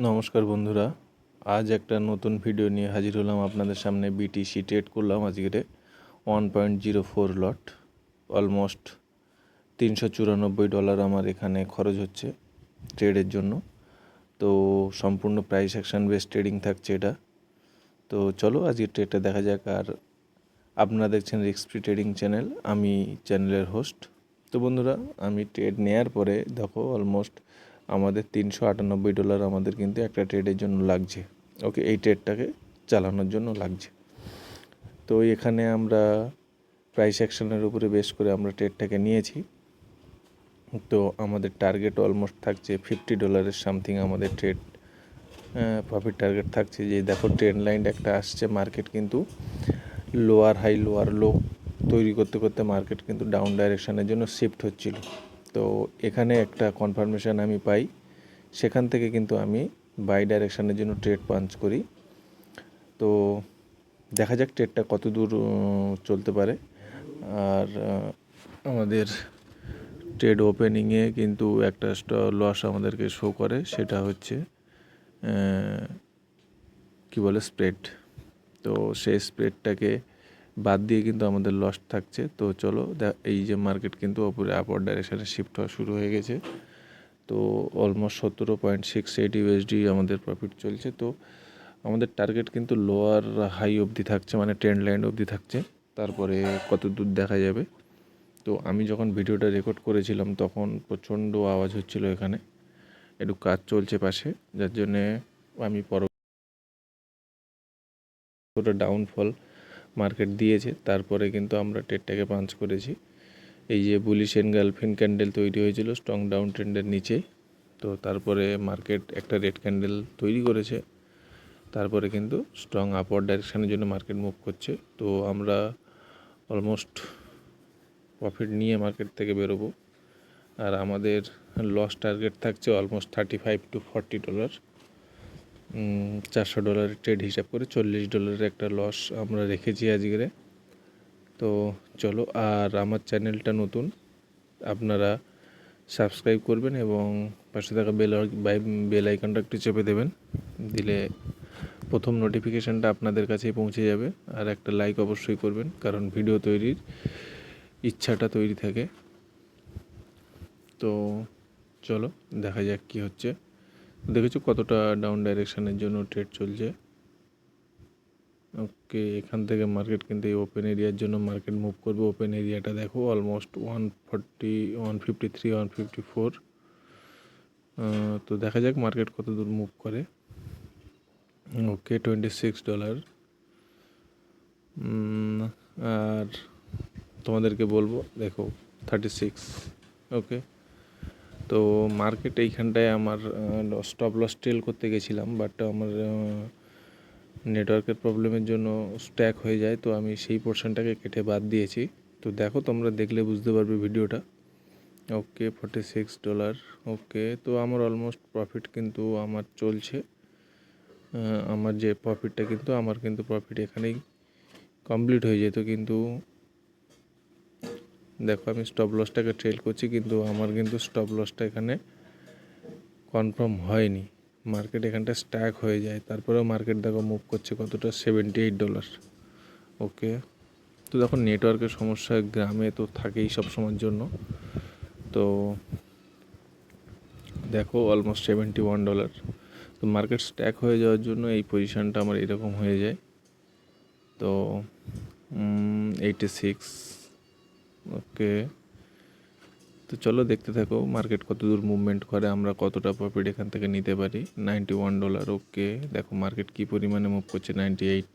নমস্কার বন্ধুরা, আজ একটা নতুন ভিডিও নিয়ে হাজির হলাম আপনাদের সামনে। বিটিসি ট্রেড করলাম আজকে 1.04 লট, অলমোস্ট $394 আমার এখানে খরচ হচ্ছে ট্রেডের জন্য। তো সম্পূর্ণ প্রাইস অ্যাকশন বেস ট্রেডিং থাকছে এটা। তো চলো আজকে ট্রেডটা দেখা যাক। আর আপনারা দেখছেন রিস্ক ফ্রি ট্রেডিং চ্যানেল, আমি চ্যানেলের হোস্ট। তো বন্ধুরা, আমি ট্রেড নেওয়ার পরে দেখো অলমোস্ট আমাদের $398 আমাদের কিন্তু একটা ট্রেডের জন্য লাগছে। ওকে, এই ট্রেডটাকে চালানোর জন্য লাগছে। তো এখানে আমরা প্রাইস অ্যাকশনের উপরে বেস করে আমরা ট্রেডটাকে নিয়েছি। তো আমাদের টার্গেট অলমোস্ট থাকছে $50 সামথিং আমাদের ট্রেড প্রফিট টার্গেট থাকছে। যে দেখো ট্রেন্ড লাইন একটা আসছে, মার্কেট কিন্তু লোয়ার হাই লোয়ার লো তৈরি করতে করতে মার্কেট কিন্তু ডাউন ডাইরেকশানের জন্য শিফট হচ্ছিল। তো এখানে একটা কনফার্মেশান আমি পাই, সেখান থেকে কিন্তু আমি বাই ডাইরেকশানের জন্য ট্রেড পাঞ্চ করি। তো দেখা যাক ট্রেডটা কত দূর চলতে পারে। আর আমাদের ট্রেড ওপেনিংয়ে কিন্তু একটা লস আমাদেরকে শো করে, সেটা হচ্ছে কি বলে স্প্রেড। তো সেই স্প্রেডটাকে বাদ দিয়ে কিন্তু আমাদের লস থাকছে। তো চলো, এই যে মার্কেট কিন্তু ওপরে আপওয়ার্ড ডাইরেকশানে শিফট হওয়া শুরু হয়ে গেছে। তো অলমোস্ট 17.68 USD আমাদের প্রফিট চলছে। তো আমাদের টার্গেট কিন্তু লোয়ার হাই অবধি থাকছে, মানে ট্রেন্ড লাইন অবধি থাকছে, তারপরে কত দূর দেখা যাবে। তো আমি যখন ভিডিওটা রেকর্ড করেছিলাম তখন প্রচণ্ড আওয়াজ হচ্ছিল, এখানে একটু কাজ চলছে পাশে, যার জন্যে আমি পুরো ডাউনফল মার্কেট দিয়েছে। তারপরে কিন্তু আমরা ট্রেডটাকে পাঞ্চ করেছি। এই যে বুলিশ এনগালফিন ক্যান্ডেল তৈরি হয়েছিল স্ট্রং ডাউন ট্রেন্ডের নিচে, তো তারপরে মার্কেট একটা রেড ক্যান্ডেল তৈরি করেছে, তারপরে কিন্তু স্ট্রং আপওয়ার্ড ডাইরেকশানের জন্য মার্কেট মুভ করছে। তো আমরা অলমোস্ট প্রফিট নিয়ে মার্কেট থেকে বেরোবো। আর আমাদের লস টার্গেট থাকছে অলমোস্ট $35 to $40। $400 ট্রেড হিসাব করে $40 একটা লস আমরা রেখেছি আজকে। তো চলো, আর আমার চ্যানেলটা নতুন, আপনারা সাবস্ক্রাইব করবেন এবং পাশে থাকা বেল আইকনটা একটু চেপে দেবেন, দিলে প্রথম নোটিফিকেশানটা আপনাদের কাছেই পৌঁছে যাবে। আর একটা লাইক অবশ্যই করবেন, কারণ ভিডিও তৈরির ইচ্ছাটা তৈরি থাকে। তো চলো দেখা যাক কী হচ্ছে। দেখেছো কতটা ডাউন ডাইরেকশানের জন্য ট্রেড চলছে। ওকে, এখান থেকে মার্কেট কিন্তু এই ওপেন এরিয়ার জন্য মার্কেট মুভ করবে। ওপেন এরিয়াটা দেখো অলমোস্ট 140, 153, 154। তো দেখা যাক মার্কেট কত দূর মুভ করে। ওকে, $26। আর তোমাদেরকে বলবো দেখো 36। ওকে, তো মার্কেট এইখানটায় আমার স্টপ লস ট্রেল করতে গেছিলাম, বাট আমার নেটওয়ার্কের প্রবলেমের জন্য স্ট্যাক হয়ে যায়, তো আমি সেই পোর্শনটাকে কেটে বাদ দিয়েছি। তো দেখো, তোমরা দেখলে বুঝতে পারবে ভিডিওটা। ওকে, $46। ওকে, তো আমার অলমোস্ট প্রফিট কিন্তু আমার চলছে। আমার যে প্রফিটটা কিন্তু প্রফিট এখানেই কমপ্লিট হয়ে যেত, কিন্তু দেখো আমি স্টপ লসটাকে ট্রেল করছি, কিন্তু আমার কিন্তু স্টপ লসটা এখানে কনফার্ম হয়নি। মার্কেট এখানটা স্ট্যাক হয়ে যায়, তারপরেও মার্কেট দেখো মুভ করছে কতটা, $78। ওকে, তো দেখো নেটওয়ার্কের সমস্যা গ্রামে তো থাকেই সব সময়ের জন্য। তো দেখো অলমোস্ট $71। তো মার্কেট স্ট্যাক হয়ে যাওয়ার জন্য এই পজিশানটা আমার এরকম হয়ে যায়। তো 86। ওকে, তো চলো দেখতে থাকো মার্কেট কত দূর মুভমেন্ট করে, আমরা কতটা প্রফিট এখান থেকে নিতে পারি। $91। ওকে, দেখো মার্কেট কী পরিমাণে মুভ করছে, 98।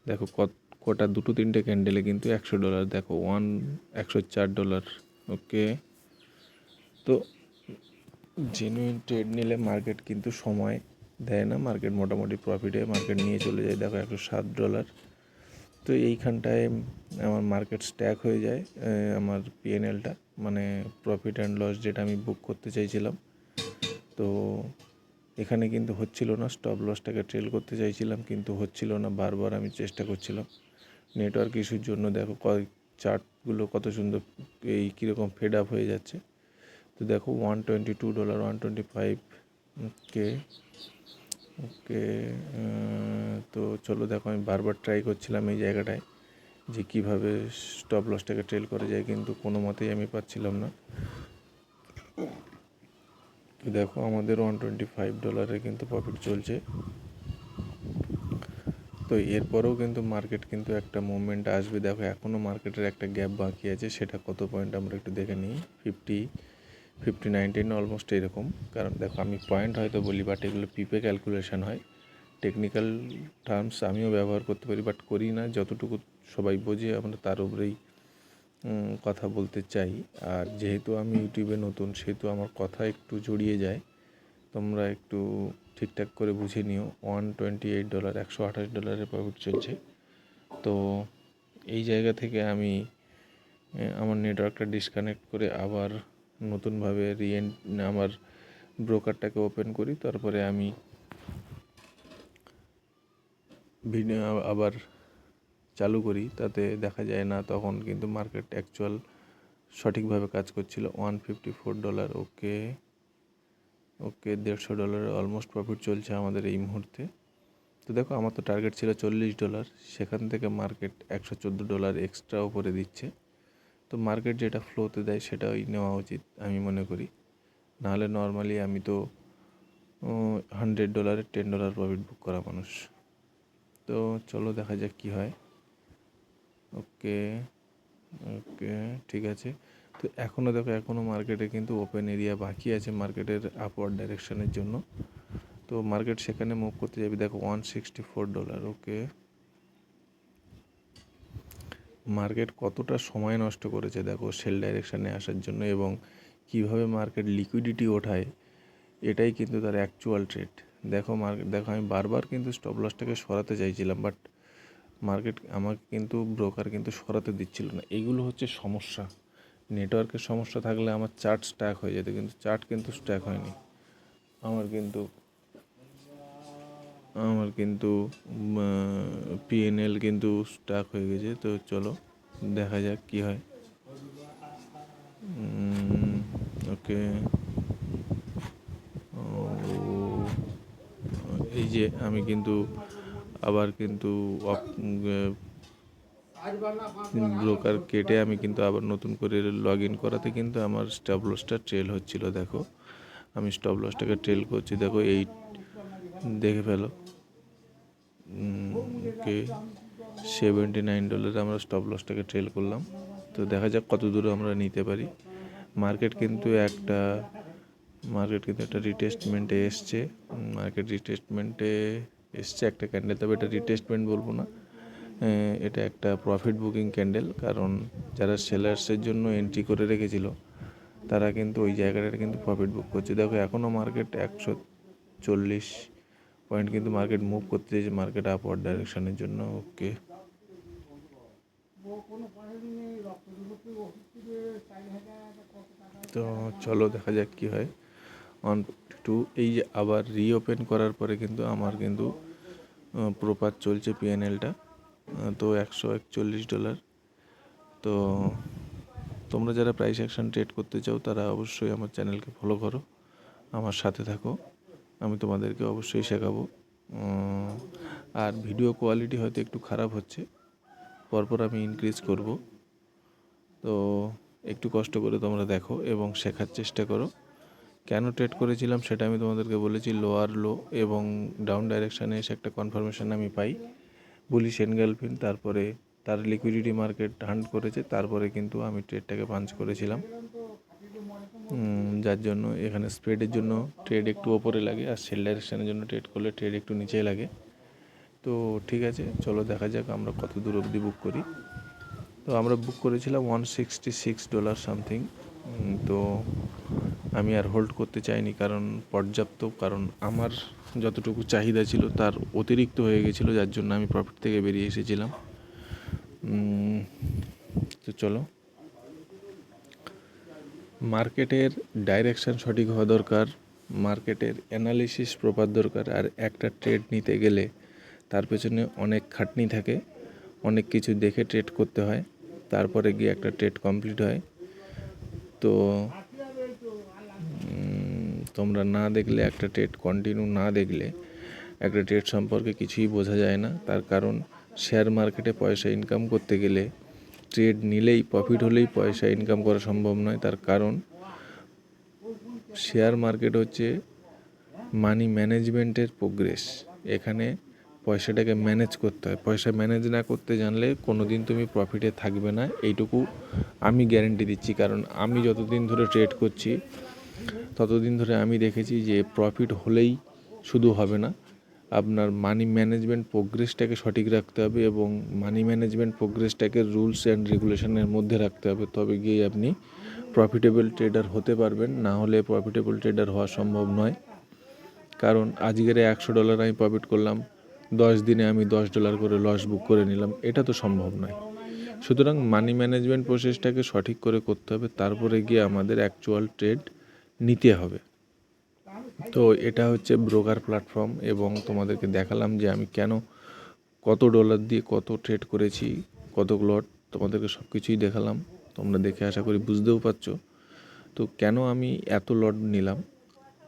দেখো কটা দুটো তিনটে ক্যান্ডেলে কিন্তু $100। দেখো $104। ওকে, তো জেনুইন ট্রেড নিলে মার্কেট কিন্তু সময় দেয় না, মার্কেট মোটামুটি প্রফিটে মার্কেট নিয়ে চলে যায়। দেখো $107। তো এইখানটায় আমার মার্কেট স্ট্যাক হয়ে যায়, আমার পিএনএলটা মানে প্রফিট অ্যান্ড লস যেটা আমি বুক করতে চাইছিলাম। তো এখানে কিন্তু হচ্ছিল না, স্টপ লসটাকে ট্রেল করতে চাইছিলাম কিন্তু হচ্ছিল না, বারবার আমি চেষ্টা করছিলাম। নেটওয়ার্ক ইস্যুর জন্য দেখো চার্টগুলো কত সুন্দর এই কীরকম ফেড আপ হয়ে যাচ্ছে। তো দেখো $122, $125। ওকে, ওকে, তো চলো দেখো, আমি বারবার ট্রাই করছিলাম এই জায়গাটায় যে কীভাবে স্টপ লসটাকে ট্রেল করা যায়, কিন্তু কোনো মতেই আমি পাচ্ছিলাম না। তো দেখো আমাদের $125 কিন্তু প্রফিট চলছে। তো এরপরেও কিন্তু মার্কেট কিন্তু একটা মুভমেন্ট আসবে। দেখো এখনও মার্কেটের একটা গ্যাপ বাকি আছে, সেটা কত পয়েন্ট আমরা একটু দেখে নিই। 50 অলমোস্ট এরকম। কারণ দেখো আমি পয়েন্ট হয়তো বলি, বাট এগুলো পিপে ক্যালকুলেশন হয়। টেকনিক্যাল টার্মস আমিও ব্যবহার করতে পারি, বাট করি না। যতটুকু সবাই বোঝে আমরা তার উপরেই কথা বলতে চাই। আর যেহেতু আমি ইউটিউবে নতুন, সেহেতু আমার কথা একটু জড়িয়ে যায়। তোমরা একটু ঠিকঠাক করে বুঝে নিও। $128, $128 প্রফিট চলছে। তো এই জায়গা থেকে আমি আমার নেটওয়ার্কটা ডিসকানেক্ট করে আবার নতুনভাবে আমার ব্রোকারটাকে ওপেন করি। তারপরে আমি ভিডিও আবার চালু করি, তাতে দেখা যায় না তখন কিন্তু মার্কেট অ্যাকচুয়াল সঠিকভাবে কাজ করছিল। $154। ওকে, $150 অলমোস্ট প্রফিট চলছে আমাদের এই মুহূর্তে। তো দেখো আমার তো টার্গেট ছিল $40, সেখান থেকে মার্কেট $114 এক্সট্রা উপরে দিচ্ছে। তো মার্কেট যেটা ফ্লোতে দেয় সেটাই নেওয়া উচিত আমি মনে করি। নাহলে নর্মালি আমি তো $100 $10 প্রফিট বুক করা মানুষ। তো চলো দেখা যাক কী হয়। ওকে, ঠিক আছে। তো এখনও দেখো, এখনও মার্কেটে কিন্তু ওপেন এরিয়া বাকি আছে মার্কেটের আপওয়ার্ড ডাইরেকশনের জন্য। তো মার্কেট সেখানে মুভ করতে যাবে। দেখো $164। ওকে, মার্কেট কতটা সময় নষ্ট করেছে দেখো সেল ডাইরেকশানে আসার জন্য, এবং কিভাবে মার্কেট লিকুইডিটি ওঠায়, এটাই কিন্তু তার অ্যাকচুয়াল ট্রেড। দেখো দেখো আমি বারবার কিন্তু স্টপ লসটাকে সরাতে চাইছিলাম, বাট মার্কেট আমাকে কিন্তু ব্রোকার কিন্তু সরাতে দিচ্ছিল না। এইগুলো হচ্ছে সমস্যা। নেটওয়ার্কের সমস্যা থাকলে আমার চার্ট স্ট্যাক হয়ে যেত, কিন্তু চার্ট কিন্তু স্ট্যাক হয়নি। আমার কিন্তু পিএনএল কিন্তু স্ট্যাক হয়ে গেছে। তো চলো দেখা যাক কী হয়। ওকে, এই যে আমি কিন্তু আবার কিন্তু ব্রোকার কেটে আমি কিন্তু আবার নতুন করে লগ ইন করাতে কিন্তু আমার স্টপ লসটা ট্রেল হচ্ছিল। দেখো আমি স্টপ লসটাকে ট্রেল করছি, দেখো এই দেখে ফেলো। ওকে, $79 আমরা স্টপ লসটাকে ট্রেল করলাম। তো দেখা যাক কত দূরে আমরা নিতে পারি। মার্কেট কিন্তু একটা রিটেস্টমেন্টে এসছে। একটা ক্যান্ডেল, তবে এটা রিটেস্টমেন্ট বলবো না, এটা একটা প্রফিট বুকিং ক্যান্ডেল। কারণ যারা সেলার্সের জন্য এন্ট্রি করে রেখেছিল তারা কিন্তু ওই জায়গাটা কিন্তু প্রফিট বুক করছে। দেখো এখনও মার্কেট 140 পয়েন্ট কিন্তু মার্কেট মুভ করতে চাইছে মার্কেট আপওয়ার্ড ডাইরেকশনের জন্য। ওকে, তো চলো দেখা যাক কী হয়। এই যে আবার রিওপেন করার পরে কিন্তু আমার কিন্তু প্রপার চলছে পিএনএলটা। তো $141। তো তোমরা যারা প্রাইস অ্যাকশন ট্রেড করতে চাও তারা অবশ্যই আমার চ্যানেলকে ফলো করো, আমার সাথে থাকো, আমি তোমাদেরকে অবশ্যই শেখাবো। আর ভিডিও কোয়ালিটি হয়তো একটু খারাপ হচ্ছে, পরপর আমি ইনক্রিজ করব। তো একটু কষ্ট করে তোমরা দেখো এবং শেখার চেষ্টা করো। কেন ট্রেড করেছিলাম সেটা আমি তোমাদেরকে বলেছি। লোয়ার লো এবং ডাউন ডাইরেকশানে এসে একটা কনফার্মেশন আমি পাই, বুলিশ এনগালফিন, তারপরে তার লিকুইডিটি মার্কেট হান্ট করেছে, তারপরে কিন্তু আমি ট্রেডটাকে পাঞ্চ করেছিলাম। যার জন্য এখানে স্প্রেডের জন্য ট্রেড একটু ওপরে লাগে, আর সেল ডাইরেকশানের জন্য ট্রেড করলে ট্রেড একটু নিচে লাগে। তো ঠিক আছে, চলো দেখা যাক আমরা কত দূর অবধি বুক করি। তো আমরা বুক করেছিলাম $166 সামথিং। তো আমি আর হোল্ড করতে চাইনি, কারণ কারণ আমার যতটুকু চাহিদা ছিল তার অতিরিক্ত হয়ে গেছিলো, যার জন্য আমি প্রফিট থেকে বেরিয়ে এসেছিলাম। তো চলো, মার্কেটের ডাইরেকশান সঠিক হওয়া দরকার, মার্কেটের অ্যানালিসিস প্রপার দরকার। আর একটা ট্রেড নিতে গেলে তার পেছনে অনেক খাটনি থাকে, অনেক কিছু দেখে ট্রেড করতে হয়, তারপরে গিয়ে একটা ট্রেড কমপ্লিট হয়। তো তোমরা না দেখলে, একটা ট্রেড কন্টিনিউ না দেখলে একটা ট্রেড সম্পর্কে কিছুই বোঝা যায় না। তার কারণ শেয়ার মার্কেটে পয়সা ইনকাম করতে গেলে ট্রেড নিলেই প্রফিট হলেই পয়সা ইনকাম করা সম্ভব নয়। তার কারণ শেয়ার মার্কেট হচ্ছে মানি ম্যানেজমেন্টের প্রোগ্রেস। এখানে পয়সাটাকে ম্যানেজ করতে হয়। পয়সা ম্যানেজ না করতে জানলে কোনো দিন তুমি প্রফিটে থাকবে না, এইটুকু আমি গ্যারেন্টি দিচ্ছি। কারণ আমি যতদিন ধরে ট্রেড করছি ততদিন ধরে আমি দেখেছি যে প্রফিট হলেই শুধু হবে না, আপনার মানি ম্যানেজমেন্ট প্রোগ্রেসটাকে সঠিক রাখতে হবে এবং মানি ম্যানেজমেন্ট প্রোগ্রেসটাকে রুলস অ্যান্ড রেগুলেশনের মধ্যে রাখতে হবে। তবে গিয়ে আপনি প্রফিটেবল ট্রেডার হতে পারবেন, না হলে প্রফিটেবল ট্রেডার হওয়া সম্ভব নয়। কারণ আজকের $100 আমি প্রফিট করলাম, 10 দিনে আমি $10 করে লস বুক করে নিলাম, এটা তো সম্ভব নয়। সুতরাং মানি ম্যানেজমেন্ট প্রসেসটাকে সঠিক করে করতে হবে, তারপরে গিয়ে আমাদের অ্যাকচুয়াল ট্রেড নিতে হবে। তো এটা হচ্ছে ব্রোকার প্ল্যাটফর্ম এবং তোমাদেরকে দেখালাম যে আমি কেন কত ডলার দিয়ে কত ট্রেড করেছি, কত লট, তোমাদেরকে সব কিছুই দেখালাম। তোমরা দেখে আশা করি বুঝতেও পারছো। তো কেন আমি এত লট নিলাম,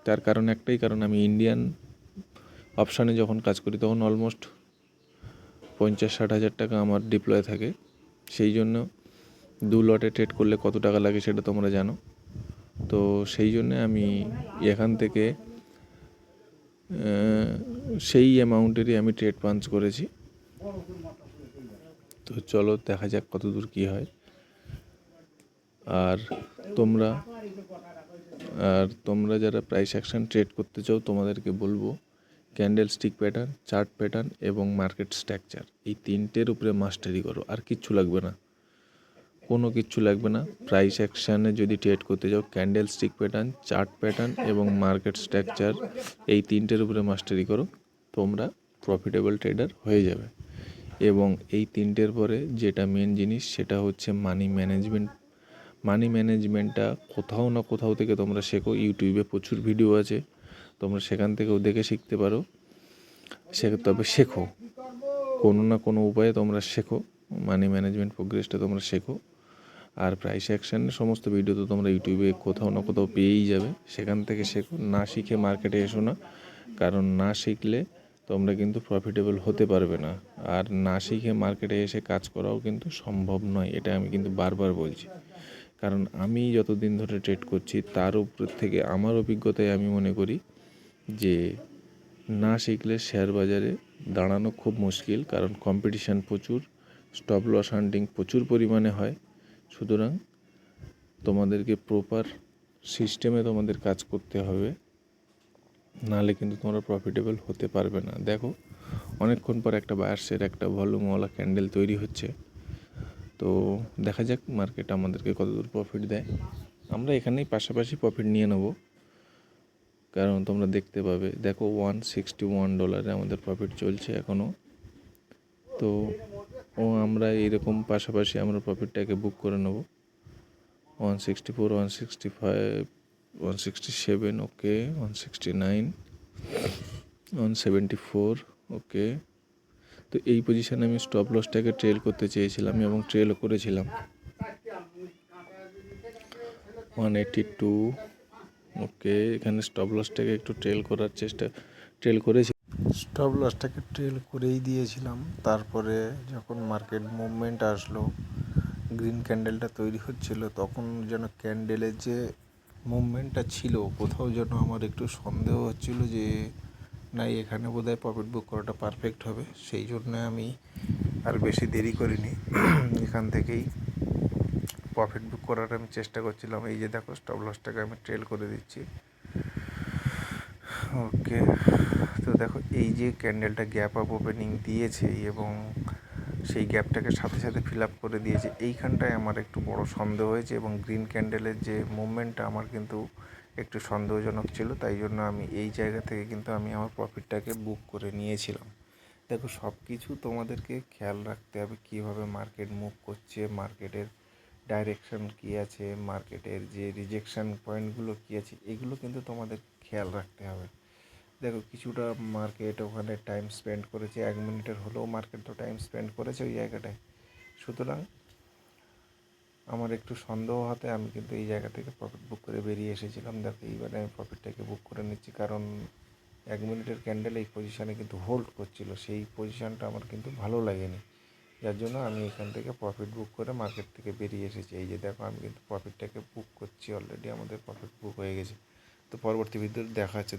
তার কারণ একটাই কারণ, আমি ইন্ডিয়ান অপশানে যখন কাজ করি তখন অলমোস্ট 50-60 হাজার টাকা আমার ডিপ্লয় থাকে। সেই জন্য 2 লটে ট্রেড করলে কত টাকা লাগে সেটা তোমরা জানো। তো সেই জন্য আমি এখান থেকে সেই অ্যামাউন্টেরই আমি ট্রেড পাঞ্চ করেছি। তো চলো দেখা যাক কত দূর কী হয়। আর তোমরা যারা প্রাইস অ্যাকশন ট্রেড করতে চাও তোমাদেরকে বলবো candle stick pattern, chart pattern এবং মার্কেট স্ট্রাকচার, এই তিনটের উপরে মাস্টারি করো। আর কিচ্ছু লাগবে না, কোনো কিচ্ছু লাগবে না। প্রাইস অ্যাকশানে যদি ট্রেড করতে যাও candle stick pattern, chart pattern এবং মার্কেট স্ট্রাকচার, এই তিনটের উপরে মাস্টারি করো, তোমরা প্রফিটেবল ট্রেডার হয়ে যাবে। এবং এই তিনটের পরে যেটা মেন জিনিস সেটা হচ্ছে মানি ম্যানেজমেন্ট। মানি ম্যানেজমেন্টটা কোথাও না কোথাও থেকে তোমরা শেখো। ইউটিউবে প্রচুর ভিডিও আছে, তোমরা সেখান থেকেও দেখে শিখতে পারো। তবে শেখো, কোনো না কোনো উপায়ে তোমরা শেখো, মানি ম্যানেজমেন্ট প্রোগ্রেসটা তোমরা শেখো। আর প্রাইস অ্যাকশানের সমস্ত ভিডিও তো তোমরা ইউটিউবে কোথাও না কোথাও পেয়েই যাবে, সেখান থেকে শেখো। না শিখে মার্কেটে এসো না, কারণ না শিখলে তোমরা কিন্তু প্রফিটেবল হতে পারবে না। আর না শিখে মার্কেটে এসে কাজ করাও কিন্তু সম্ভব নয়, এটা আমি কিন্তু বারবার বলছি। কারণ আমি যতদিন ধরে ট্রেড করছি তার উপর থেকে আমার অভিজ্ঞতায় আমি মনে করি যে না শিখলে শেয়ার বাজারে দাঁড়ানো খুব মুশকিল। কারণ কম্পিটিশান প্রচুর, স্টপ লস হান্টিং প্রচুর পরিমাণে হয়। সুতরাং তোমাদেরকে প্রপার সিস্টেমে তোমাদের কাজ করতে হবে, নাহলে কিন্তু তোমরা প্রফিটেবল হতে পারবে না। দেখো অনেকক্ষণ পর একটা বায়ার্সের একটা ভলিউমওয়ালা ক্যান্ডেল তৈরি হচ্ছে। তো দেখা যাক মার্কেট আমাদেরকে কতদূর প্রফিট দেয়। আমরা এখানেই পাশাপাশি প্রফিট নিয়ে নেব, কারণ তোমরা দেখতে পাবে। দেখো $161 আমাদের প্রফিট চলছে এখনও। তো আমরা এইরকম পাশাপাশি আমরা প্রফিটটাকে বুক করে নেব। 164, 165, 167, ওকে, 169, 174, ওকে। তো এই পজিশানে আমি স্টপ লসটাকে ট্রেল করতে চেয়েছিলাম এবং ট্রেলও করেছিলাম। 182, ওকে। এখানে স্টপ লসটাকে একটু ট্রেল করেছি, স্টপ লসটাকে ট্রেল করেই দিয়েছিলাম। তারপরে যখন মার্কেট মুভমেন্ট আসলো, গ্রিন ক্যান্ডেলটা তৈরি হচ্ছিল, তখন যেন ক্যান্ডেলের যে মুভমেন্টটা ছিল কোথাও যেন আমার একটু সন্দেহ হচ্ছিল যে না, এখানে বোধহয় প্রফিট বুক করাটা পারফেক্ট হবে। সেই জন্য আমি আর বেশি দেরি করিনি, এখান থেকেই প্রফিট বুক করার আমি চেষ্টা করছিলাম। এই যে দেখো স্টপ লসটাকে আমি ট্রেল করে দিচ্ছি, ওকে। তো দেখো এই যে ক্যান্ডেলটা গ্যাপ আপ ওপেনিং দিয়েছে এবং সেই গ্যাপটাকে সাথে সাথে ফিল আপ করে দিয়েছে, এইখানটায় আমার একটু বড় সন্দেহ হয়েছে। এবং গ্রিন ক্যান্ডেলের যে মুভমেন্টটা আমার কিন্তু একটু সন্দেহজনক ছিল, তাই জন্য আমি এই জায়গা থেকে কিন্তু আমি আমার প্রফিটটাকে বুক করে নিয়েছিলাম। দেখো সব কিছু তোমাদেরকে খেয়াল রাখতে হবে, কীভাবে মার্কেট মুভ করছে, মার্কেটের ডাইরেকশন কী আছে, মার্কেটের যে রিজেকশান পয়েন্টগুলো কী আছে, এগুলো কিন্তু তোমাদের খেয়াল রাখতে হবে। দেখো কিছুটা মার্কেট ওখানে টাইম স্পেন্ড করেছে, 1 মিনিটের হলেও মার্কেট তো টাইম স্পেন্ড করেছে ওই জায়গাটায়। সুতরাং আমার একটু সন্দেহ হতে আমি কিন্তু এই জায়গা থেকে প্রফিট বুক করে বেরিয়ে এসেছিলাম। দেখো এইবারে আমি প্রফিটটাকে বুক করে নিচ্ছি, কারণ 1 মিনিটের ক্যান্ডেল এই পজিশানে কিন্তু হোল্ড করছিল, সেই পজিশানটা আমার কিন্তু ভালো লাগেনি, যার জন্য আমি এখান থেকে প্রফিট বুক করে মার্কেট থেকে বেরিয়ে এসেছি। এই যে দেখো আমি কিন্তু প্রফিটটাকে বুক করছি, অলরেডি আমাদের প্রফিট বুক হয়ে গেছে। তো পরবর্তী ভিডিওতে দেখা হচ্ছে।